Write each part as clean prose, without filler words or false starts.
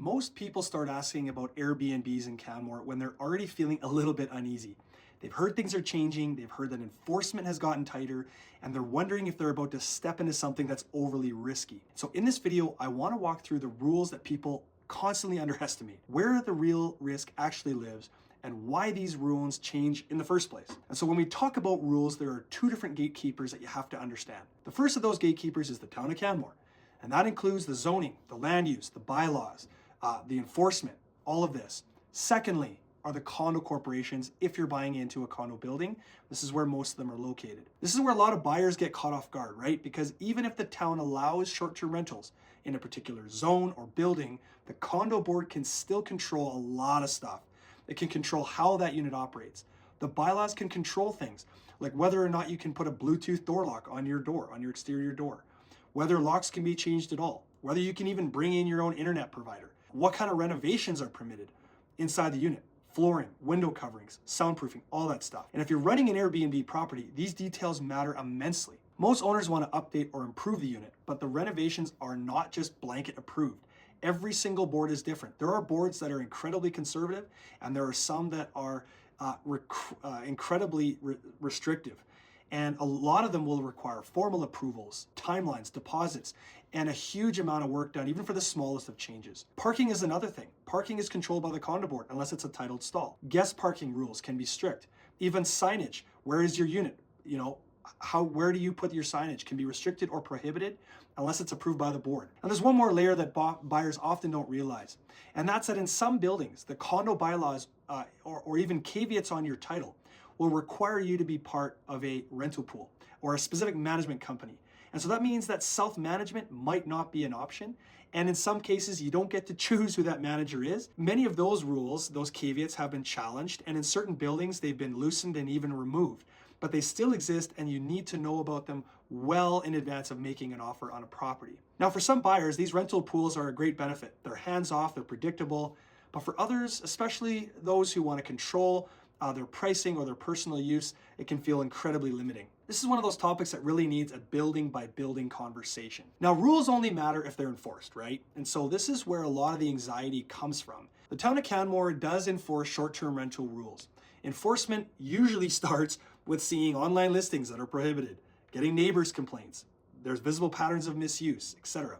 Most people start asking about Airbnbs in Canmore when they're already feeling a little bit uneasy. They've heard things are changing, they've heard that enforcement has gotten tighter, and they're wondering if they're about to step into something that's overly risky. So in this video, I want to walk through the rules that people constantly underestimate, where the real risk actually lives, and why these rules change in the first place. And so when we talk about rules, there are two different gatekeepers that you have to understand. The first of those gatekeepers is the town of Canmore, and that includes the zoning, the land use, the bylaws, the enforcement, all of this. Secondly, are the condo corporations. If you're buying into a condo building, this is where most of them are located. This is where a lot of buyers get caught off guard, right? Because even if the town allows short-term rentals in a particular zone or building, the condo board can still control a lot of stuff. It can control how that unit operates. The bylaws can control things like whether or not you can put a Bluetooth door lock on your door, on your exterior door, whether locks can be changed at all, whether you can even bring in your own internet provider, what kind of renovations are permitted inside the unit, flooring, window coverings, soundproofing, all that stuff. And if you're running an Airbnb property, these details matter immensely. Most owners want to update or improve the unit, but the renovations are not just blanket approved. Every single board is different. There are boards that are incredibly conservative, and there are some that are incredibly restrictive. And a lot of them will require formal approvals, timelines, deposits, and a huge amount of work done, even for the smallest of changes. Parking is another thing. Parking is controlled by the condo board unless it's a titled stall. Guest parking rules can be strict. Even signage, where is your unit? Where do you put your signage can be restricted or prohibited unless it's approved by the board. And there's one more layer that buyers often don't realize, and that's that in some buildings, the condo bylaws or even caveats on your title will require you to be part of a rental pool or a specific management company. And so that means that self-management might not be an option. And in some cases, you don't get to choose who that manager is. Many of those rules, those caveats have been challenged. And in certain buildings, they've been loosened and even removed. But they still exist, and you need to know about them well in advance of making an offer on a property. Now, for some buyers, these rental pools are a great benefit. They're hands-off, they're predictable. But for others, especially those who want to control their pricing or their personal use, it can feel incredibly limiting. This is one of those topics that really needs a building by building conversation. Now, rules only matter if they're enforced, right? And so this is where a lot of the anxiety comes from. The town of Canmore does enforce short-term rental rules. Enforcement usually starts with seeing online listings that are prohibited, getting neighbors' complaints, there's visible patterns of misuse, etc.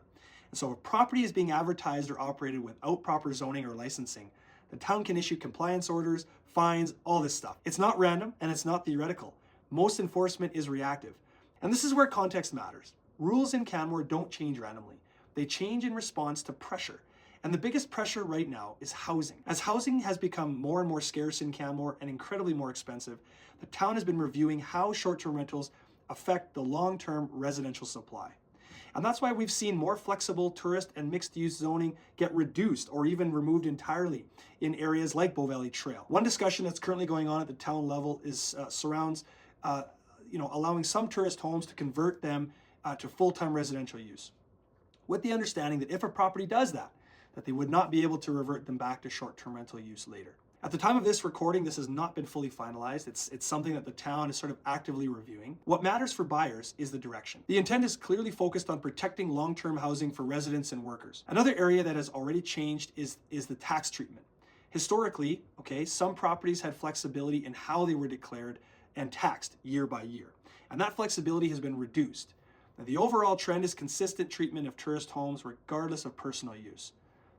And so if a property is being advertised or operated without proper zoning or licensing, the town can issue compliance orders, fines, all this stuff. It's not random and it's not theoretical. Most enforcement is reactive. And this is where context matters. Rules in Canmore don't change randomly. They change in response to pressure. And the biggest pressure right now is housing. As housing has become more and more scarce in Canmore and incredibly more expensive, the town has been reviewing how short-term rentals affect the long-term residential supply. And that's why we've seen more flexible tourist and mixed-use zoning get reduced or even removed entirely in areas like Bow Valley Trail. One discussion that's currently going on at the town level is surrounds allowing some tourist homes to convert them to full-time residential use, with the understanding that if a property does that they would not be able to revert them back to short-term rental use later. At the time of this recording, this has not been fully finalized. It's something that the town is sort of actively reviewing. What matters for buyers is the direction. The intent is clearly focused on protecting long-term housing for residents and workers. Another area that has already changed is the tax treatment. Historically, some properties had flexibility in how they were declared and taxed year by year. And that flexibility has been reduced. Now, the overall trend is consistent treatment of tourist homes regardless of personal use.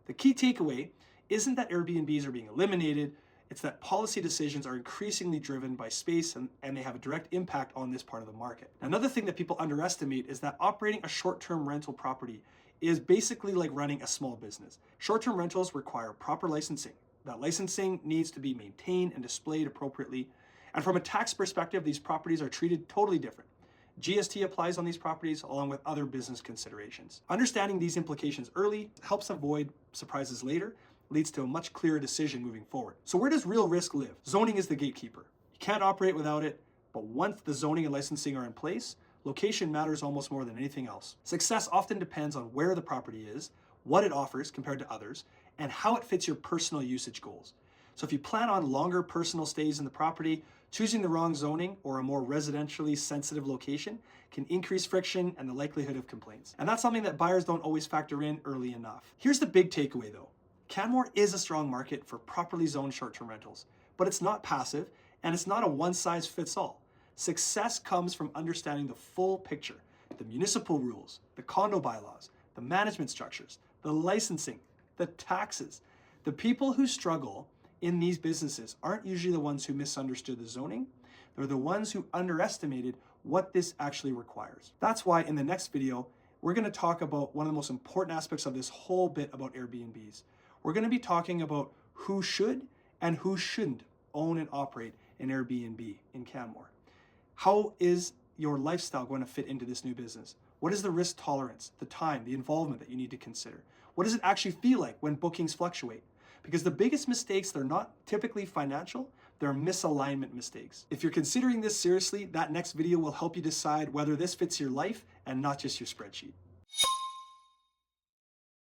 The key takeaway isn't that Airbnbs are being eliminated, it's that policy decisions are increasingly driven by space and they have a direct impact on this part of the market. Another thing that people underestimate is that operating a short-term rental property is basically like running a small business. Short-term rentals require proper licensing. That licensing needs to be maintained and displayed appropriately. And from a tax perspective, these properties are treated totally different. GST applies on these properties along with other business considerations. Understanding these implications early helps avoid surprises later, leads to a much clearer decision moving forward. So where does real risk live? Zoning is the gatekeeper. You can't operate without it, but once the zoning and licensing are in place, location matters almost more than anything else. Success often depends on where the property is, what it offers compared to others, and how it fits your personal usage goals. So if you plan on longer personal stays in the property, choosing the wrong zoning or a more residentially sensitive location can increase friction and the likelihood of complaints. And that's something that buyers don't always factor in early enough. Here's the big takeaway though. Canmore is a strong market for properly zoned short-term rentals, but it's not passive and it's not a one-size-fits-all. Success comes from understanding the full picture, the municipal rules, the condo bylaws, the management structures, the licensing, the taxes. The people who struggle in these businesses aren't usually the ones who misunderstood the zoning. They're the ones who underestimated what this actually requires. That's why in the next video, we're going to talk about one of the most important aspects of this whole bit about Airbnbs. We're going to be talking about who should and who shouldn't own and operate an Airbnb in Canmore. How is your lifestyle going to fit into this new business? What is the risk tolerance, the time, the involvement that you need to consider? What does it actually feel like when bookings fluctuate? Because the biggest mistakes, they're not typically financial, they're misalignment mistakes. If you're considering this seriously, that next video will help you decide whether this fits your life and not just your spreadsheet.